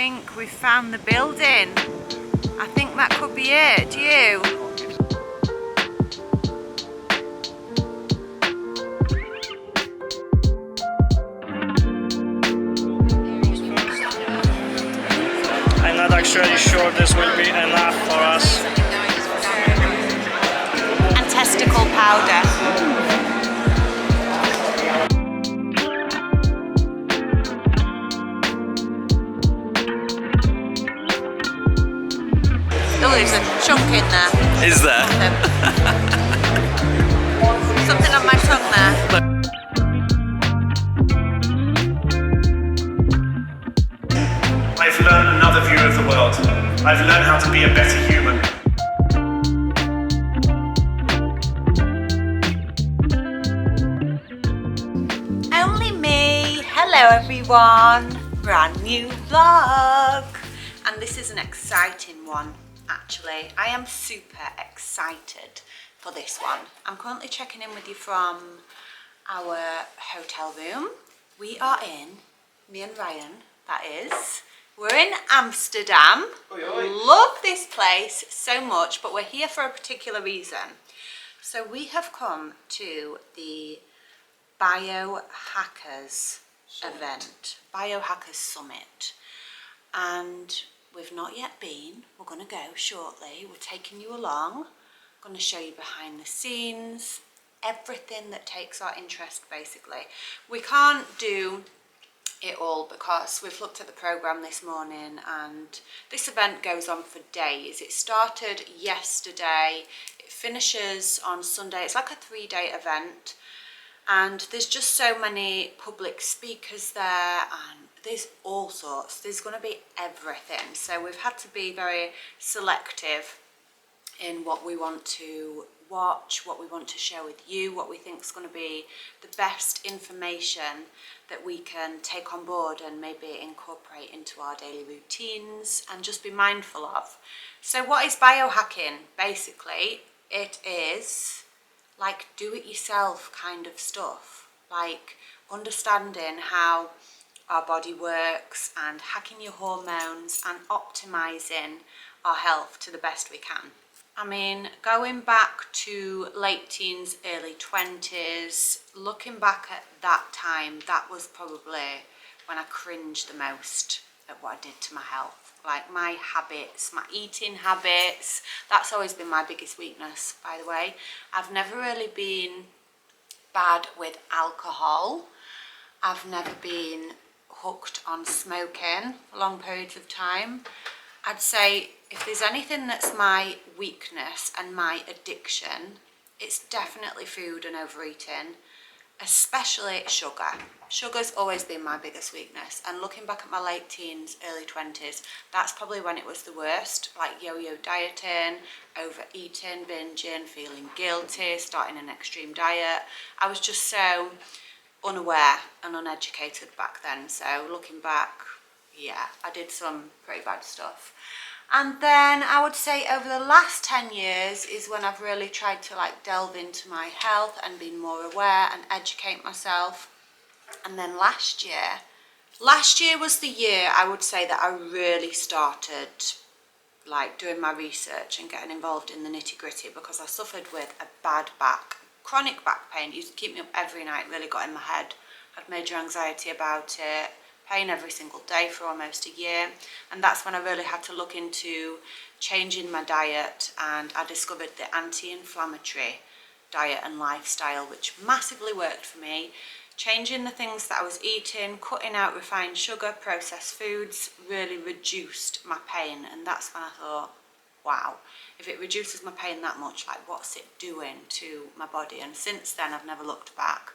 think we've found the building. I think that could be it. Do you? I'm not actually sure this will be enough for us. And testicle powder. Oh, there's a chunk in there. Is there? Something on my tongue there. I've learned another view of the world. I've learned how to be a better human. Only me. Hello everyone. Brand new vlog. And this is an exciting one. Actually, I am super excited for this one. I'm currently checking in with you from our hotel room. We are in, me and Ryan, that is. We're in Amsterdam. Oi, oi. Love this place so much, but we're here for a particular reason. So we have come to the Biohackers event, Biohackers Summit, and we've not yet been. We're going to go shortly. We're taking you along. I'm going to show you behind the scenes, everything that takes our interest basically. We can't do it all because we've looked at the programme this morning and this event goes on for days. It started yesterday, it finishes on Sunday. It's like a 3-day event and there's just so many public speakers there and there's all sorts. There's going to be everything. So we've had to be very selective in what we want to watch, what we want to share with you, what we think is going to be the best information that we can take on board and maybe incorporate into our daily routines and just be mindful of. So what is biohacking? Basically, it is like do-it-yourself kind of stuff, like understanding how our body works and hacking your hormones and optimizing our health to the best we can. I mean, going back to late teens, early 20s, looking back at that time, that was probably when I cringed the most at what I did to my health. Like my habits, my eating habits, that's always been my biggest weakness, by the way. I've never really been bad with alcohol. I've never been hooked on smoking for long periods of time. I'd say if there's anything that's my weakness and my addiction, it's definitely food and overeating, especially sugar. Sugar's always been my biggest weakness, and looking back at my late teens, early 20s, that's probably when it was the worst, like yo-yo dieting, overeating, binging, feeling guilty, starting an extreme diet. I was just so unaware and uneducated back then, so looking back, yeah, I did some pretty bad stuff. And then I would say over the last 10 years is when I've really tried to like delve into my health and be more aware and educate myself. And then last year was the year I would say that I really started like doing my research and getting involved in the nitty-gritty, because I suffered with a bad back, chronic back pain. It used to keep me up every night, really got in my head, had major anxiety about it, pain every single day for almost a year. And that's when I really had to look into changing my diet, and I discovered the anti-inflammatory diet and lifestyle, which massively worked for me. Changing the things that I was eating, cutting out refined sugar, processed foods, really reduced my pain. And that's when I thought, wow, if it reduces my pain that much, like what's it doing to my body? And since then I've never looked back.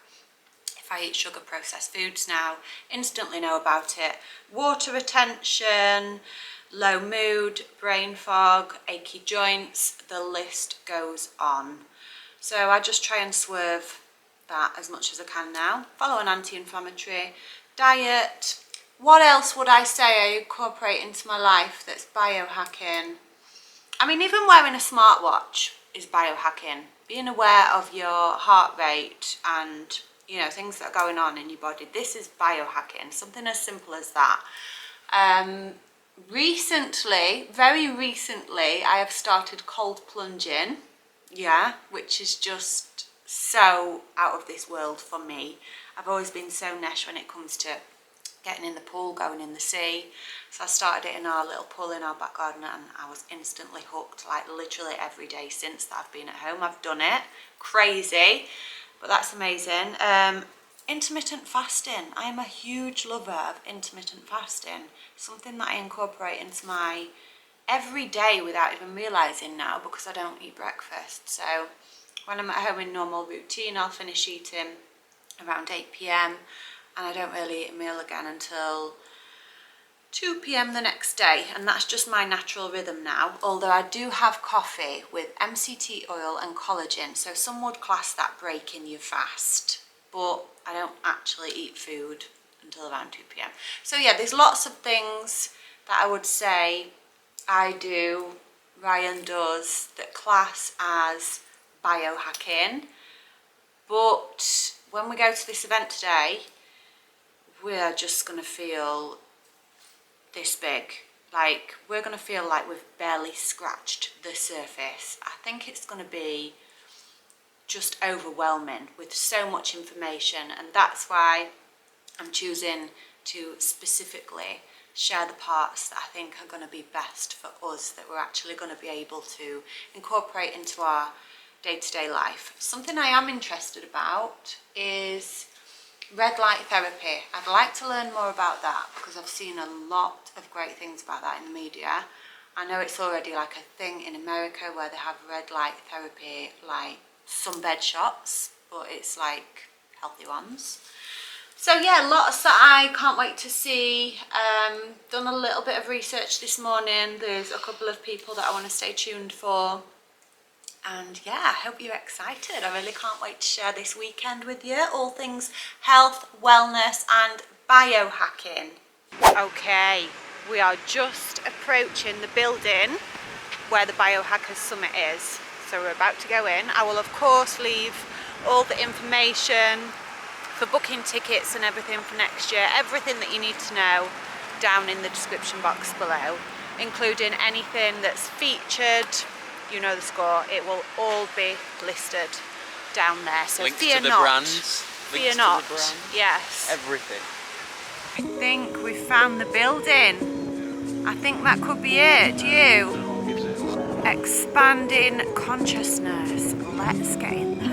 If I eat sugar processed foods now, instantly know about it. Water retention, low mood, brain fog, achy joints, the list goes on. So I just try and swerve that as much as I can now. Follow an anti-inflammatory diet. What else would I say I incorporate into my life that's biohacking? I mean, even wearing a smartwatch is biohacking. Being aware of your heart rate and, you know, things that are going on in your body. This is biohacking, something as simple as that. Recently, very recently, I have started cold plunging, yeah, which is just so out of this world for me. I've always been so nesh when it comes to getting in the pool, going in the sea. So I started it in our little pool in our back garden and I was instantly hooked, like literally every day since that I've been at home. I've done it. Crazy, but that's amazing. Intermittent fasting. I am a huge lover of intermittent fasting. Something that I incorporate into my every day without even realising now because I don't eat breakfast. So when I'm at home in normal routine, I'll finish eating around 8 p.m. and I don't really eat a meal again until 2 p.m. the next day, and that's just my natural rhythm now, although I do have coffee with MCT oil and collagen, so some would class that breaking your fast, but I don't actually eat food until around 2 p.m. So yeah, there's lots of things that I would say I do, Ryan does, that class as biohacking, but when we go to this event today, we are just going to feel this big. Like, we're going to feel like we've barely scratched the surface. I think it's going to be just overwhelming with so much information, and that's why I'm choosing to specifically share the parts that I think are going to be best for us, that we're actually going to be able to incorporate into our day-to-day life. Something I am interested about is red light therapy. I'd like to learn more about that because I've seen a lot of great things about that in the media. I know it's already like a thing in America where they have red light therapy, like sunbed shots, but it's like healthy ones. So yeah, lots that I can't wait to see. Done a little bit of research this morning. There's a couple of people that I want to stay tuned for. And yeah, I hope you're excited. I really can't wait to share this weekend with you. All things health, wellness and biohacking. Okay, we are just approaching the building where the Biohacker Summit is. So we're about to go in. I will of course leave all the information for booking tickets and everything for next year, everything that you need to know down in the description box below, including anything that's featured. You know the score, it will all be listed down there, so links fear to the not. brands, Fear not, yes. everything. I think we found the building. I think that could be it, do you? Expanding consciousness, let's get in there.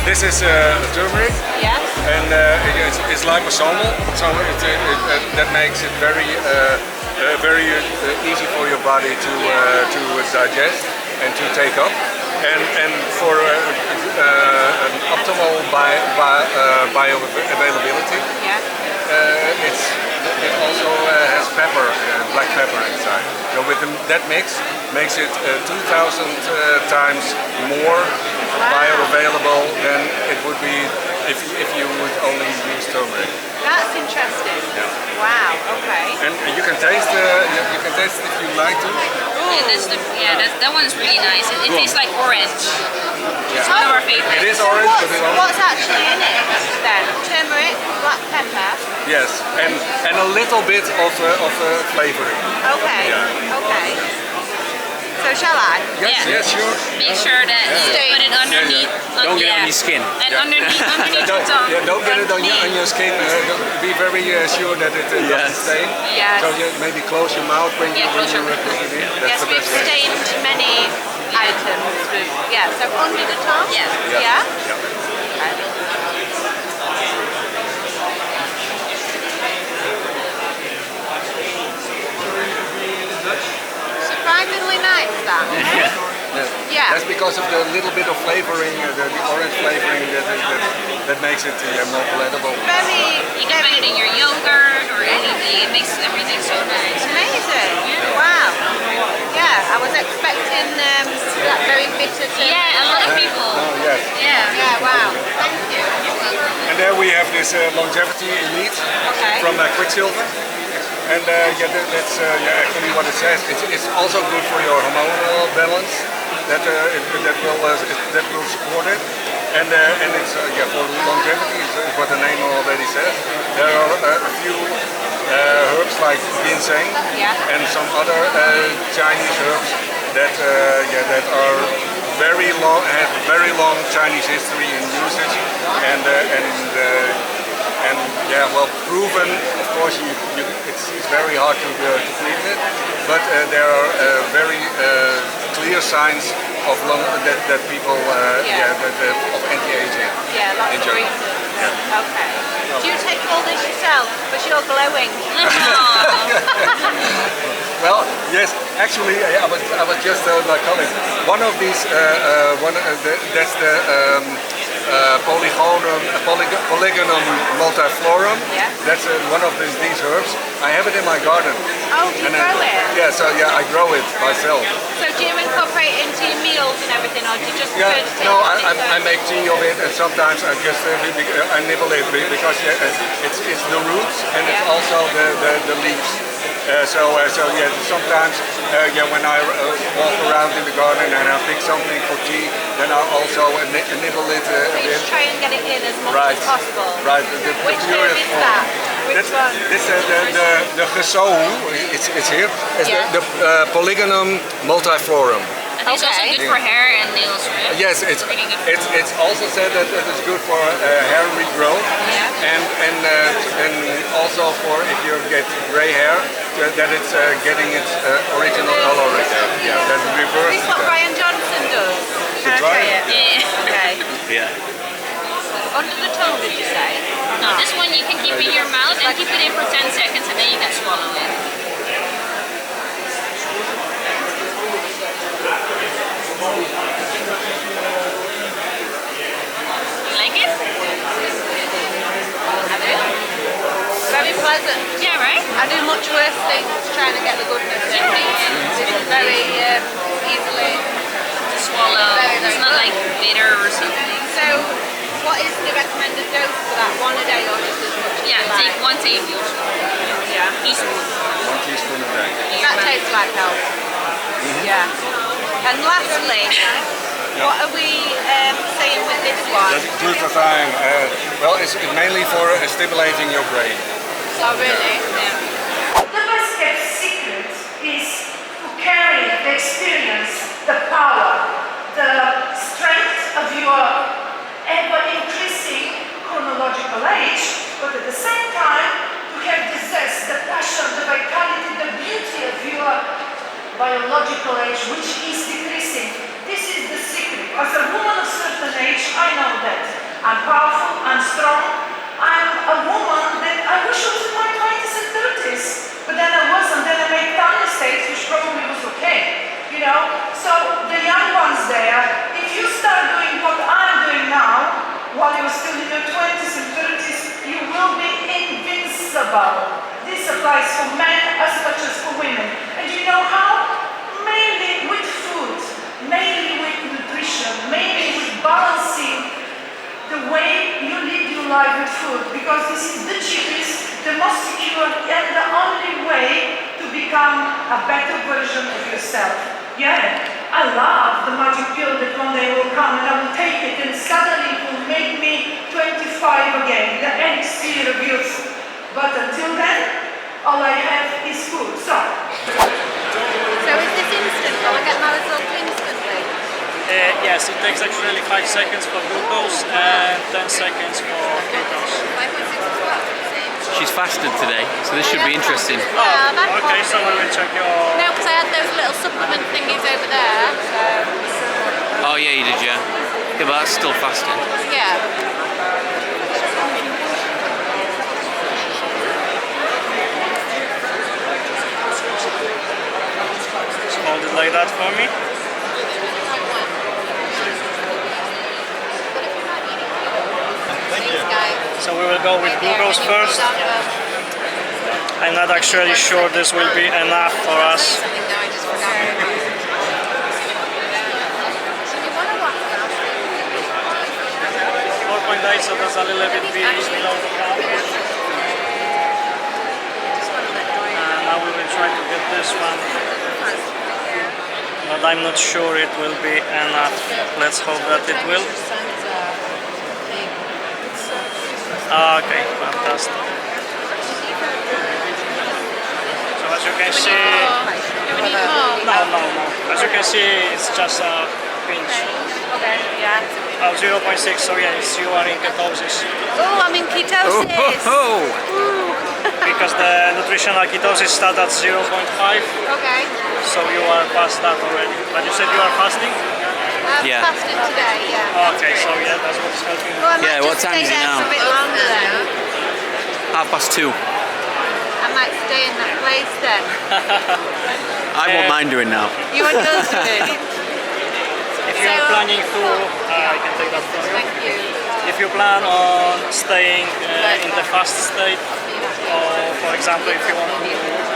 This is turmeric, Yes. and it's liposomal, so that makes it very easy for your body to digest and to take up, and for an optimal bioavailability. Yeah. It also has pepper, black pepper inside. So with that mix, makes it 2,000 times more bioavailable than would be if you would only use turmeric. That's interesting. Yeah. Wow. Okay. And you can taste you can taste it if you like to. Yeah, that one's really nice. It tastes like orange. It's one of our favorites. It is orange, but What's actually in it then? Turmeric, black pepper. yes, and a little bit of flavoring. Okay. Yeah. Okay. So shall I? Yes, Yeah. yes, sure. Make sure that you put it underneath. Don't get it on your skin. And underneath your tongue. Don't get it on your skin. Be very sure that it doesn't stain. Yes. So you maybe close your mouth when you close your put it in. That's Yes, the we've best way. stained many items. Yeah. So under the tongue. Yeah. Yeah. Yeah. Okay. Surprisingly nice, that. Yeah. That's because of the little bit of flavoring, the orange flavoring that makes it more palatable. Very, You can put it in your yogurt or anything. It makes everything so nice. amazing. Wow. Yeah, I was expecting that very bitter taste. Yeah, a lot of people. Oh yes. Yeah. Yeah, wow. Thank you. And there we have this longevity elite Okay. from Quicksilver. And that's actually what it says. It's also good for your hormonal balance. That will support it. And it's for longevity is what the name already says. There are a few herbs like ginseng and some other Chinese herbs that are have very long Chinese history in usage and well proven. Of course, it's very hard to clean it, but there are very clear signs of that people of anti-aging. Yeah, lots in of general. reasons. Okay. Do you take all this yourself? Because you're glowing. Well, yes, actually, I was just my colleague. One of these, that's the Polygonum multiflorum. Yeah. That's one of these herbs. I have it in my garden. Oh, do you grow it? Yeah, so I grow it myself. So do you incorporate it into your meals and everything, or do you just Yeah, prefer to take no, it on its I own? make tea of it, and sometimes I just I nibble it because it's the roots and it's also the leaves. Sometimes when I walk around in the garden and I pick something for tea, then I also nibble it a So you bit. try and get it in as much Right. as possible. Right. Which herb is that? Which one? This the gesou. It's here. It's Yeah. the Polygonum multiflorum. I think it's also Okay. good for hair and nails, right? Yes, it's really good for it's also said that it is good for hair regrowth Yeah. and also for if you get gray hair that it's getting its original color again. Yeah, that This reverses is what that. Brian Johnson does. Can I try try it? it? Yeah. Okay. Yeah. Under the tongue, did you say? No, this one you can keep in your mouth and keep it in for 10 seconds and then you can swallow it. You like it? I do. Very pleasant. Yeah, right? I do much worse things trying to get the goodness in me. This is very easily. To swallow. Very, very It's not good. like bitter or something. So, what is the recommended dose for that? One a day or just as much as Yeah, you like? take 1 tablespoon. Yeah. Teaspoon. 1 teaspoon a day. That tastes like health. Yeah. And lastly, what are we saying with this one? Glutathione. Well, it's mainly for stimulating your brain. Oh, really? The best kept secret is to carry the experience, the power, the strength of your ever-increasing chronological age, but at the same time to have the zest, the passion, the vitality, the beauty of your biological age, which is decreasing. This is the secret. As a woman of certain age, I know that. I'm powerful, I'm strong, I'm a woman that I wish I was in my 20s and 30s, but then I wasn't. Then I made tiny mistakes, which probably was okay, you know. So the young ones there, if you start doing what I'm doing now, while you're still in your 20s and 30s, you will be invincible. This applies for men as much as for women. And you know how? Mainly with food, mainly with nutrition, mainly with balancing the way life with food, because this is the cheapest, the most secure, and the only way to become a better version of yourself. Yeah, I love the magic pill that one day will come and I will take it and suddenly it will make me 25 again, the elixir of youth. But until then, all I have is food. So is this instant? Will I get my result instantly? Yes, it takes actually 5 seconds for glucose and 10 seconds for ketose. 5.6 as well. She's fasted today, so this should be interesting. Oh, okay, so we will check your... No, because I had those little supplement thingies over there. So. Oh yeah, you did, yeah. Yeah, but that's still fasting. Yeah. Just hold it like that for me. So we will go with glucose first. I'm not actually sure this will be enough for us. 4.8, so that's a little bit below the cap. And now we will try to get this one. But I'm not sure it will be enough. Let's hope that it will. Okay, fantastic. So as you can see... No. As you can see, it's just a pinch. Okay, yeah. Oh, 0.6, so yes, you are in ketosis. Oh, I'm in ketosis. Because the nutritional ketosis starts at 0.5, Okay. so you are past that already. But you said you are fasting? Yeah. Fasted today, yeah. Okay, so yeah, that's what's helping. Well, I might Yeah, what just time stay is it there now? for a bit longer then. 2:30. I might stay in that place then. I won't mind doing now. You want yours to do? If you are planning to, I can take that from you. Thank you. If you plan on staying in the fast state, or for example, if you want to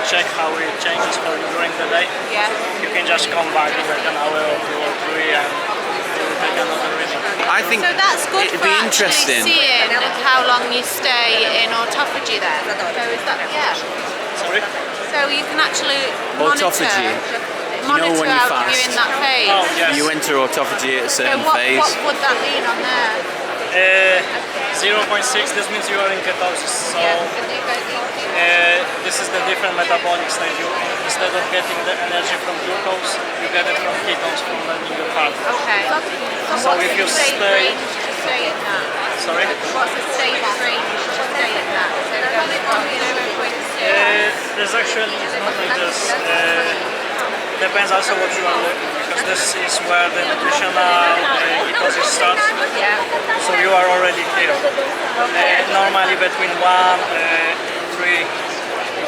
check how it changes for you during the day, Yeah. you can just come back in like an hour or 2 or 3 and we'll take another reading. I think So that's good it'd for be actually interesting. seeing how long you stay in autophagy then. So is that, yeah. Sorry? So you can actually Autophagy. monitor when you how fast. you're in that phase. Oh, yes. You enter autophagy at a So certain what phase. would that mean on there? 0.6, this means you are in ketosis. So this is the different metabolic state. You, instead of getting the energy from glucose, you get it from ketones from burning your fat. Okay. So if you safe stay... range to stay in that? Sorry? What's the safe range to stay in that? So going from 0.6. There's actually not like this. Depends also what you are looking, because this is where the nutritional ketosis starts. Yeah. So you are already here. Normally between 1, 3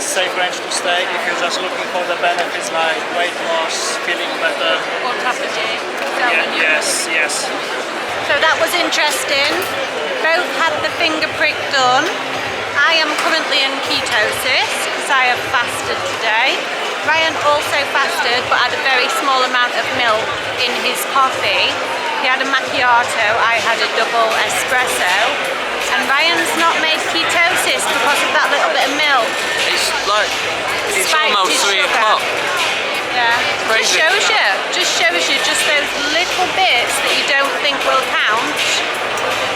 is safe range to stay if you're just looking for the benefits like weight loss, feeling better. Autophagy. Yes. So that was interesting. Both had the finger prick done. I am currently in ketosis because I have fasted today. Ryan also fasted but had a very small amount of milk in his coffee. He had a macchiato, I had a double espresso. And Ryan's not made ketosis because of that little bit of milk. It's like, it's Spiked almost his 3 sugar. o'clock. Yeah, Crazy. just shows you just those little bits that you don't think will count.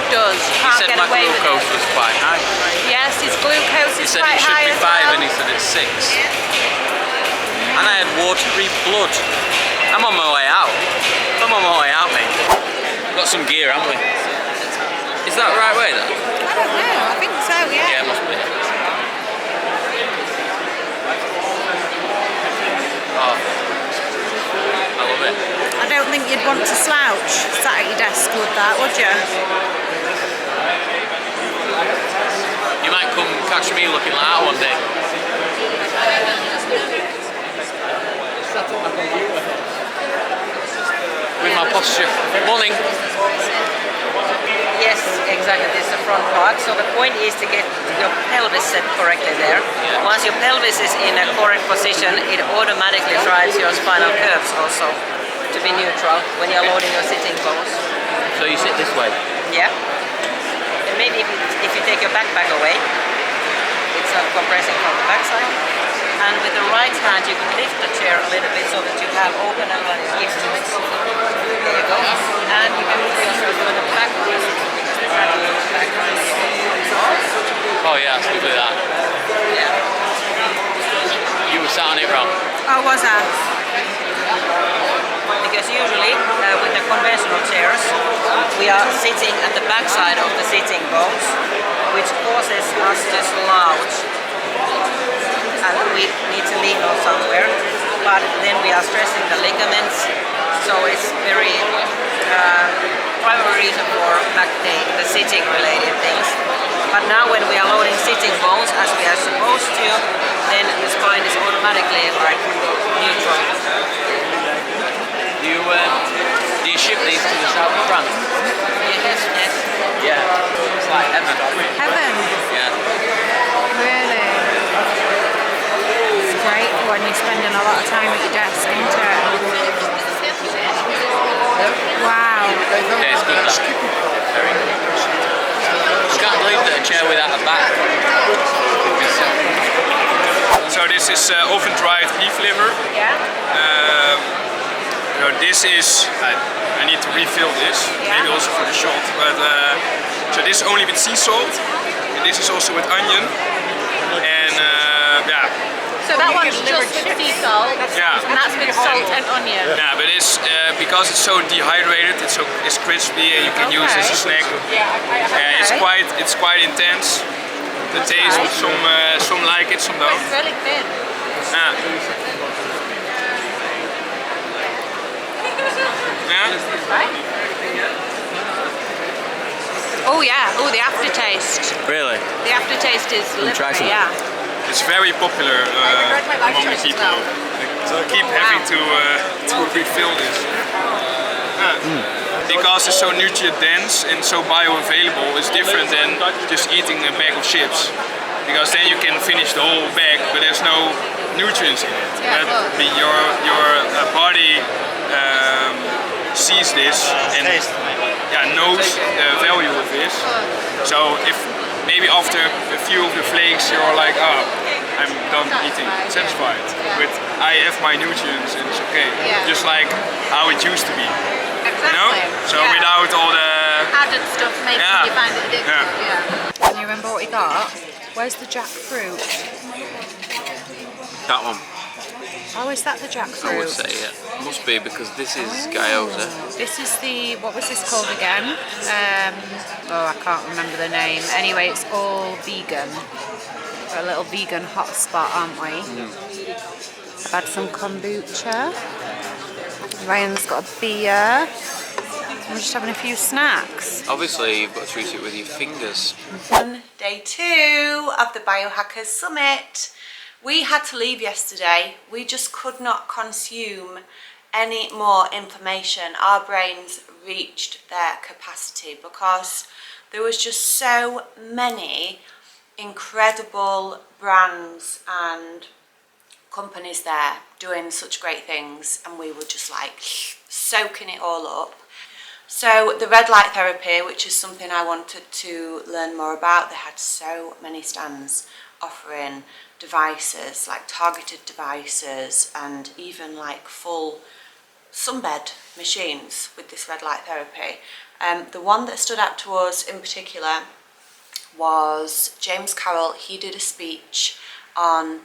Does. He Can't said get my away with glucose it. was quite high. Yes, his glucose He is said quite it should high be as 5 well. and he said it's 6. And I had watery blood. I'm on my way out. I'm on my way out, mate. We've got some gear, haven't we? Is that the right way though? I don't know, I think so, yeah. Yeah, it must be. Oh. I love it. I don't think you'd want to slouch sat at your desk with that, would you? You might come catch me looking like that one day. With my posture. Morning. Yes, exactly. This is the front part. So the point is to get your pelvis set correctly there. Yeah. Once your pelvis is in a correct position, it automatically drives your spinal curves also to be neutral when you're loading your sitting pose. So you sit this way. Yeah. And maybe if compressing from the backside. And with the right hand you can lift the chair a little bit so that you have open and give to it. There you go. And you can move yourself to the back because the saddle goes back. Oh yeah, let's do that. Yeah. You were sat on it wrong. Oh, was I? Because usually with the conventional chairs we are sitting at the back side of the sitting bones, which causes us to slouch and we need to lean on somewhere, but then we are stressing the ligaments, so it's very primary reason for back pain, the sitting related things. But now when we are loading sitting bones as we are supposed to, then the spine is automatically like neutral. Do you ship these to the south of France? Yes, yes. Yeah. It's like heaven. Heaven? Yeah. Really? It's great when you're spending a lot of time at your desk, isn't it? Wow. Yeah, it's good that. Very good. I can't believe that a chair without a back. So this is oven-dried beef liver. Yeah? So this is, I need to refill this, maybe also for the shot, but so this is only with sea salt, and this is also with onion, and yeah. So that one's just with sea salt, Yeah. and that's with salt and onion. Yeah, but it's because it's so dehydrated, it's crispy, and you can use it as a snack. It's quite intense. The taste, some like it, some don't. It's really thin. Yeah. Yeah. Oh yeah, oh the aftertaste. Really? The aftertaste is try livery, some. yeah. It's very popular among the people. So I keep having to refill this. Because it's so nutrient dense and so bioavailable, it's different than just eating a bag of chips. Because then you can finish the whole bag, but there's no nutrients in it. Yeah, but your body sees this and knows the value of this. So if maybe after a few of the flakes you're like, oh, I'm done eating, satisfied. But I have my nutrients and it's okay. Yeah. Just like how it used to be. Exactly. You know? So without all the added stuff making you find it addictive. Yeah. Can you remember what we got? Where's the jackfruit? That one. Oh, is that the jackfruit? I would say, yeah. Must be because this is gyoza. This is the, what was this called again? Oh, I can't remember the name. Anyway, it's all vegan. We're a little vegan hotspot, aren't we? I've had some kombucha. Ryan's got a beer. We're just having a few snacks. Obviously, you've got to treat it with your fingers. Day 2 of the Biohackers Summit. We had to leave yesterday. We just could not consume any more information. Our brains reached their capacity because there was just so many incredible brands and companies there doing such great things, and we were just like soaking it all up. So the red light therapy, which is something I wanted to learn more about, they had so many stands offering devices, like targeted devices, and even like full sunbed machines with this red light therapy. The one that stood out to us in particular was James Carroll. He did a speech on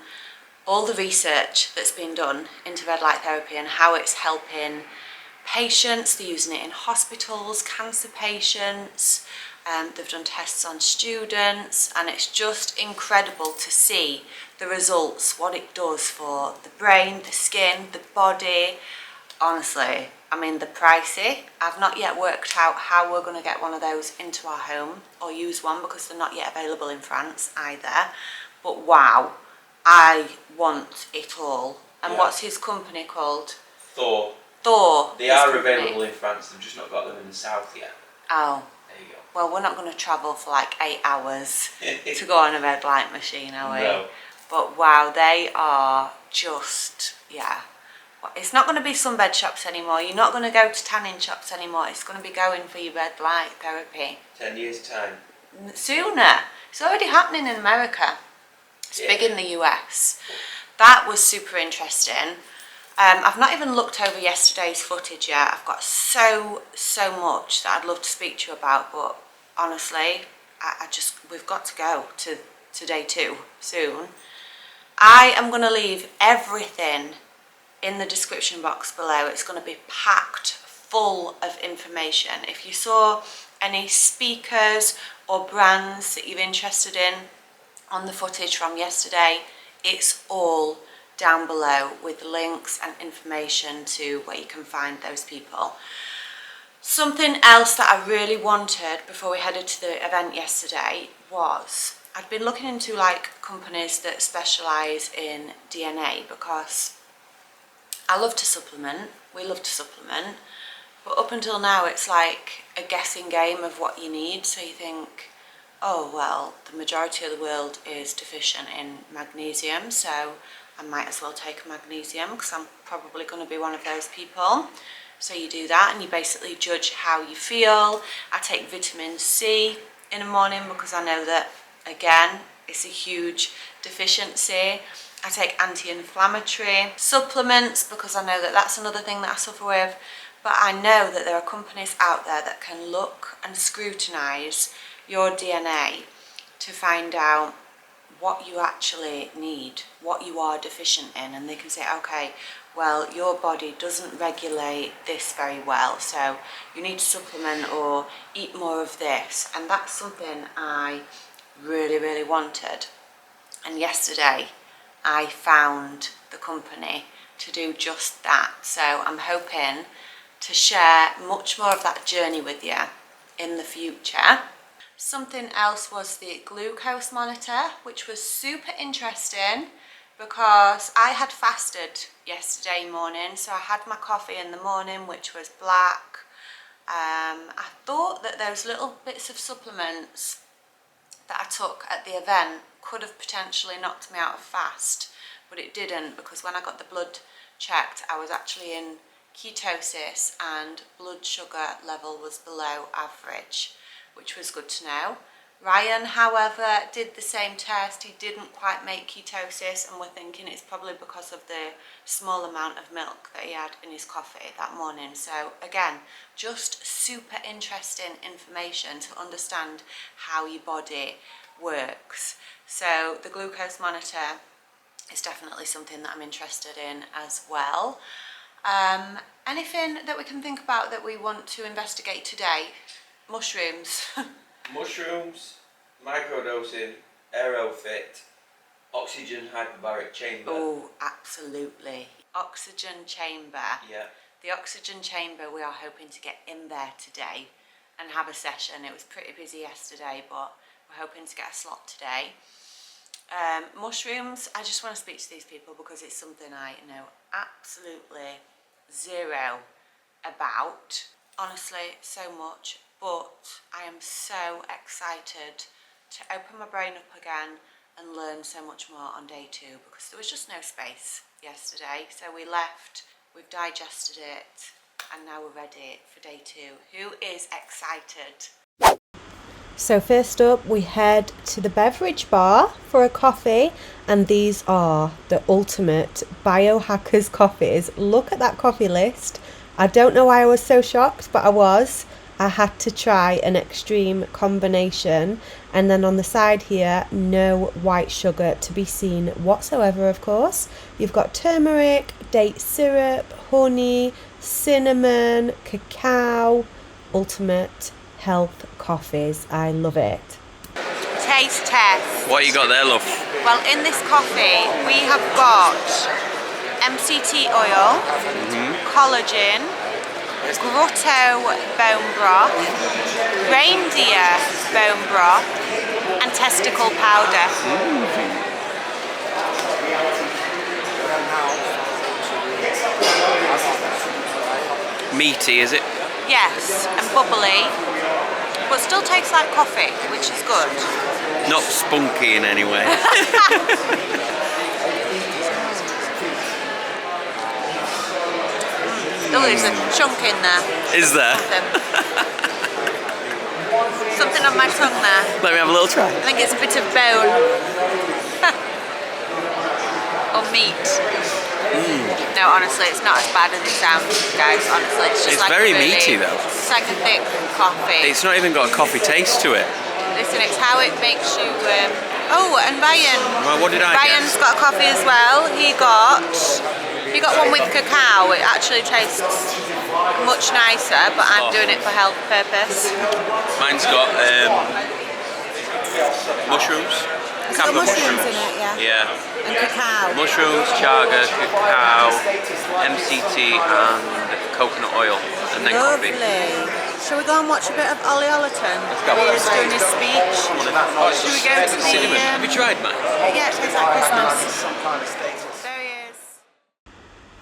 all the research that's been done into red light therapy and how it's helping patients. They're using it in hospitals, cancer patients, they've done tests on students, and it's just incredible to see the results, what it does for the brain, the skin, the body. Honestly, I mean, they're pricey. I've not yet worked out how we're going to get one of those into our home or use one because they're not yet available in France either. But wow, I want it all. And what's his company called? Thor. Thor. They are available in France, they've just not got them in the south yet. Oh. There you go. Well, we're not going to travel for like 8 hours to go on a red light machine, are we? No. But wow, they are just, yeah. It's not going to be sunbed shops anymore. You're not going to go to tanning shops anymore. It's going to be going for your red light therapy. 10 years time. Sooner. It's already happening in America. It's big in the US. That was super interesting. I've not even looked over yesterday's footage yet. I've got so much that I'd love to speak to you about, but honestly, we've got to go to day 2 soon. I am going to leave everything in the description box below. It's going to be packed full of information. If you saw any speakers or brands that you're interested in on the footage from yesterday, it's all down below with links and information to where you can find those people. Something else that I really wanted before we headed to the event yesterday was, I'd been looking into like companies that specialise in DNA, because I love to supplement, we love to supplement, but up until now it's like a guessing game of what you need. So you think, oh well, the majority of the world is deficient in magnesium, so I might as well take a magnesium because I'm probably going to be one of those people. So you do that and you basically judge how you feel. I take vitamin C in the morning because I know that, again, it's a huge deficiency. I take anti-inflammatory supplements because I know that that's another thing that I suffer with. But I know that there are companies out there that can look and scrutinise your DNA to find out what you actually need, what you are deficient in, and they can say, okay, well, your body doesn't regulate this very well, so you need to supplement or eat more of this. And that's something I really wanted. And yesterday I found the company to do just that. So I'm hoping to share much more of that journey with you in the future. Something else was the glucose monitor, which was super interesting because I had fasted yesterday morning. So I had my coffee in the morning, which was black. I thought that those little bits of supplements that I took at the event could have potentially knocked me out of fast, but it didn't, because when I got the blood checked, I was actually in ketosis and blood sugar level was below average, which was good to know. Ryan, however, did the same test. He didn't quite make ketosis, and we're thinking it's probably because of the small amount of milk that he had in his coffee that morning. So again, just super interesting information to understand how your body works. So the glucose monitor is definitely something that I'm interested in as well. Anything that we can think about that we want to investigate today? Mushrooms. Mushrooms, microdosing, ArrowFit, oxygen hyperbaric chamber. Oh, absolutely. Oxygen chamber. Yeah. The oxygen chamber, we are hoping to get in there today and have a session. It was pretty busy yesterday, but we're hoping to get a slot today. Mushrooms, I just want to speak to these people because it's something I know absolutely zero about. Honestly, so much. But I am so excited to open my brain up again and learn so much more on day 2, because there was just no space yesterday. So we left, we've digested it, and now we're ready for day 2. Who is excited? So first up, we head to the beverage bar for a coffee, and these are the ultimate Biohackers coffees. Look at that coffee list. I don't know why I was so shocked, but I was. I had to try an extreme combination, and then on the side here, no white sugar to be seen whatsoever, of course. You've got turmeric, date syrup, honey, cinnamon, cacao, ultimate health coffees. I love it. Taste test. What you got there, love? Well, in this coffee, we have got MCT oil, collagen, grotto bone broth, reindeer bone broth, and testicle powder. Meaty, is it? Yes, and bubbly, but still tastes like coffee, which is good. Not spunky in any way. Oh, there's a chunk in there. Is there? Something on my tongue there. Let me have a little try. I think it's a bit of bone. or meat. No, honestly, it's not as bad as it sounds, guys. Honestly, it's just It's like very a meaty though. It's like a thick coffee. It's not even got a coffee taste to it. Listen, it's how it makes you. Oh, and Ryan. Well, what did I Ryan's get? got a coffee as well. He got one with cacao. It actually tastes much nicer, but I'm doing it for health purpose. Mine's got mushrooms. It's got mushrooms in it, yeah. Yeah. And cacao. Mushrooms, chaga, cacao, MCT, and coconut oil, and then coffee. Lovely. Shall we go and watch a bit of Ollie Ollerton? go. He's doing his speech. Should we go to the... Cinnamon. Have you tried mine? Yeah, it tastes like Christmas. There he is.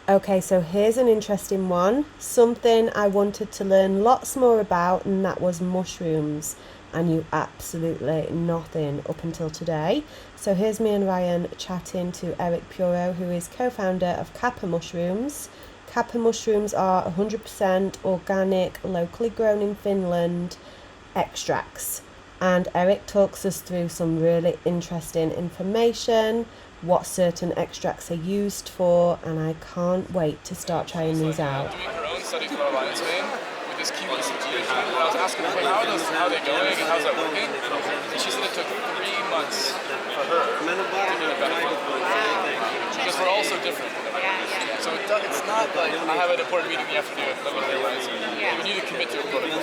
Okay, so here's an interesting one. Something I wanted to learn lots more about, and that was mushrooms. I knew absolutely nothing up until today. So here's me and Ryan chatting to Eric Puro, who is co-founder of Kappa Mushrooms. Kappa mushrooms are 100% organic, locally grown in Finland extracts. And Eric talks us through some really interesting information, what certain extracts are used for, and I can't wait to start trying these out. Doing her own studies with our lion's mane with this QECG. And I was asking her, how are they going and how's that working? And she said it took 3 months for her to get a benefit. Because we're all so different. So it's not like I have an important meeting in the afternoon, let me realize we need to commit to a protocol.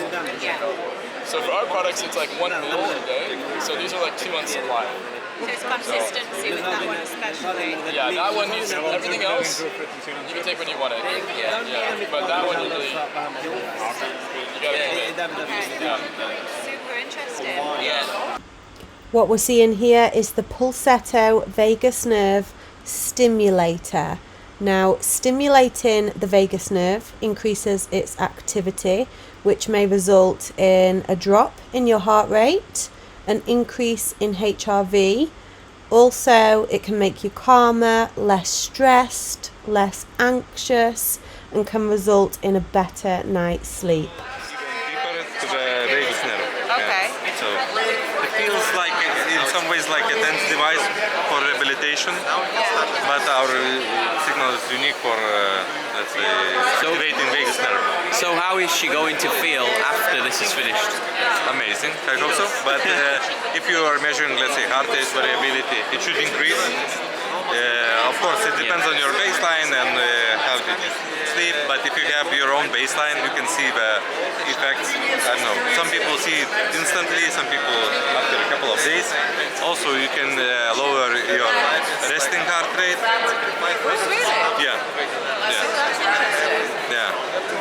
So for our products, it's like 1 ml a day. So these are like 2 months supply. So it's consistency with that one especially. Yeah, that one needs everything else. You can take when you want it. Yeah. But that one you really, you gotta commit. Super interesting. Yeah. What we're seeing here is the Pulso vagus nerve stimulator. Now, stimulating the vagus nerve increases its activity, which may result in a drop in your heart rate, an increase in HRV. Also, it can make you calmer, less stressed, less anxious, and can result in a better night's sleep. Deeper to the vagus nerve. Okay. Yeah. So it feels like, in some ways, like a dense device for rehabilitation, but our signal is unique for, let's say, activating vagus nerve. So how is she going to feel after this is finished? Amazing, I hope so. But if you are measuring, let's say, heart rate variability, it should increase. Of course, it depends on your baseline and how did you sleep. But if you have your own baseline, you can see the effects. I don't know. Some people see it instantly. Some people after a couple of days. Also, you can lower your resting heart rate. Yeah.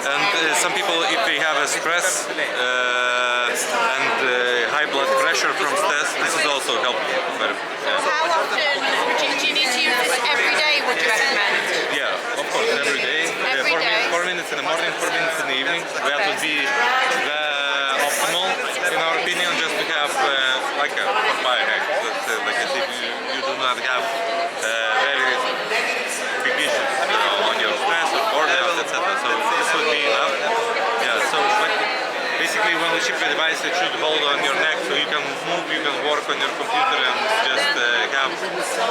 And some people, if they have a stress and high blood pressure from stress, this is also helpful. How often do you need to use this every day, would you recommend? Yeah, of course, every day. Every day? 4 minutes in the morning, 4 minutes in the evening. That would be the optimal, in our opinion, just to have like a biohack. Like I said, you do not have very big issues on your stress or burnout, etc. So this would be enough. Yeah, so basically when we ship a device, it should hold on your neck so you can move, you can work on your computer and just have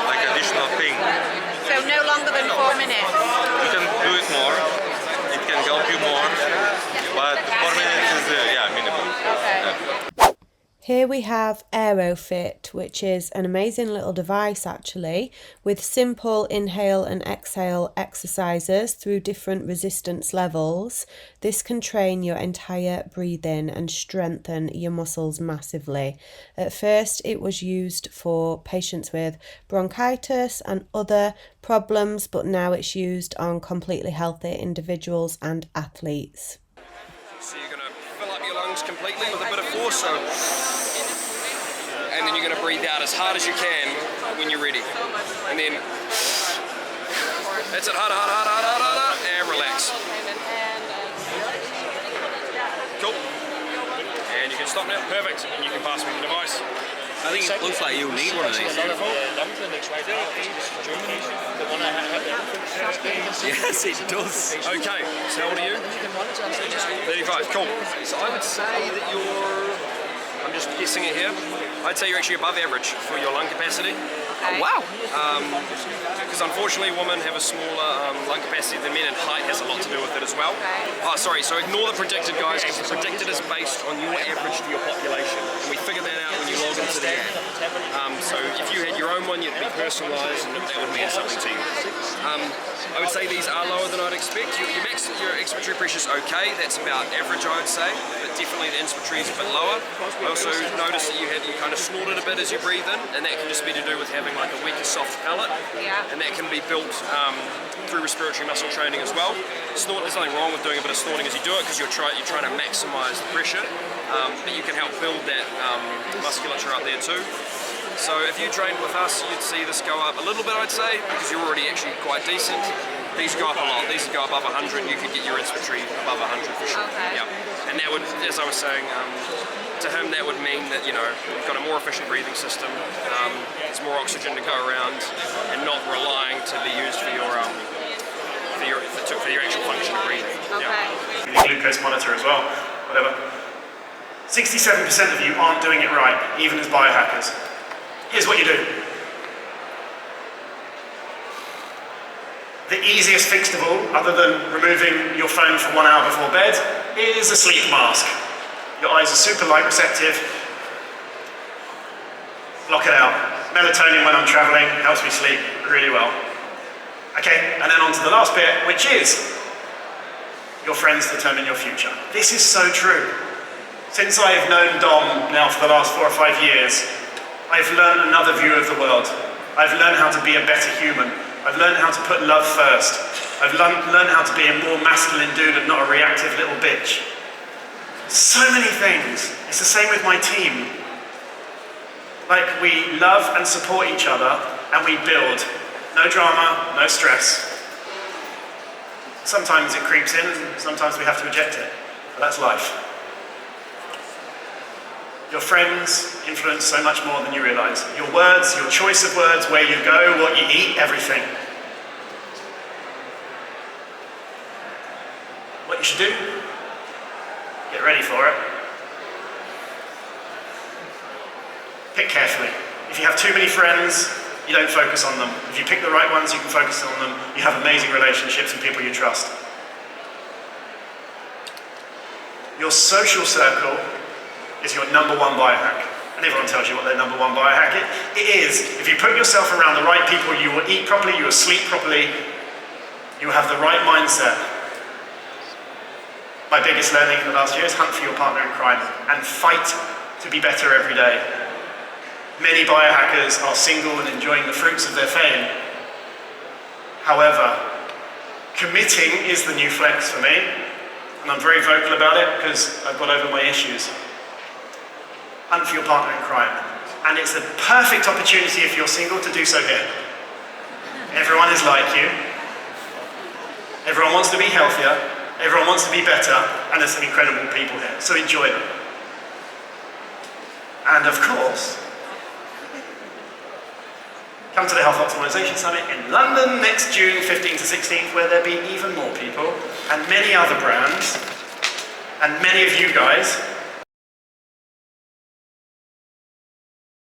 like additional thing. So no longer than 4 minutes? You can do it more, it can help you more, but 4 minutes is minimum. Okay. Here we have ArrowFit, which is an amazing little device actually, with simple inhale and exhale exercises through different resistance levels. This can train your entire breathing and strengthen your muscles massively. At first it was used for patients with bronchitis and other problems, but now it's used on completely healthy individuals and athletes. So you're going to fill up your lungs completely with a bit of force, and then you're going to breathe out as hard as you can when you're ready. And then that's it, harder, and relax. Cool. And you can stop now, perfect. And you can pass me the device. I think it looks like you'll need one of these. Yes, it does. Okay, so how old are you? 35, cool. So I would say that you're, I'm just guessing it here. I'd say you're actually above average for your lung capacity. Okay. Wow. Because unfortunately women have a smaller lung capacity than men, and height has a lot to do with it as well. Okay. Oh, sorry, so ignore the predicted, guys, because the predicted is based on your average to your population. And we figured that out when you log into the app. So if you had your own one, you'd be personalised, and that would mean something to you. I would say these are lower than I'd expect. Your expiratory pressure is okay, that's about average I would say, but definitely the inspiratory is a bit lower. I also noticed that you kind of snorted a bit as you breathe in, and that can just be to do with having like a weaker soft palate, and that can be built through respiratory muscle training as well. Snort, there's nothing wrong with doing a bit of snorting as you do it, because you're trying to maximise the pressure, but you can help build that musculature up there too. So if you trained with us, you'd see this go up a little bit, I'd say, because you're already actually quite decent. These go up a lot. These go above 100. You could get your inspiratory above 100 for sure. Okay. Yeah. And that would, as I was saying, to him that would mean that you've got a more efficient breathing system. There's more oxygen to go around, and not relying to be used for your actual function of breathing. Okay. The glucose monitor as well. Whatever. 67% of you aren't doing it right, even as biohackers. Here's what you do. The easiest fix of all, other than removing your phone for 1 hour before bed, is a sleep mask. Your eyes are super light receptive. Block it out. Melatonin when I'm traveling helps me sleep really well. Okay, and then on to the last bit, which is your friends determine your future. This is so true. Since I've known Dom now for the last 4 or 5 years, I've learned another view of the world. I've learned how to be a better human. I've learned how to put love first. I've learned how to be a more masculine dude and not a reactive little bitch. So many things. It's the same with my team. Like, we love and support each other, and we build. No drama, no stress. Sometimes it creeps in, and sometimes we have to eject it. But that's life. Your friends influence so much more than you realise. Your words, your choice of words, where you go, what you eat, everything. What you should do? Get ready for it. Pick carefully. If you have too many friends, you don't focus on them. If you pick the right ones, you can focus on them. You have amazing relationships and people you trust. Your social circle is your #1 biohack. And everyone tells you what their #1 biohack is. It is, if you put yourself around the right people, you will eat properly, you will sleep properly, you will have the right mindset. My biggest learning in the last year is hunt for your partner in crime and fight to be better every day. Many biohackers are single and enjoying the fruits of their fame. However, committing is the new flex for me, and I'm very vocal about it because I've got over my issues. Hunt for your partner in crime. And it's a perfect opportunity if you're single to do so here. Everyone is like you. Everyone wants to be healthier. Everyone wants to be better. And there's some incredible people here. So enjoy them. And of course, come to the Health Optimization Summit in London next June 15th to 16th, where there'll be even more people and many other brands and many of you guys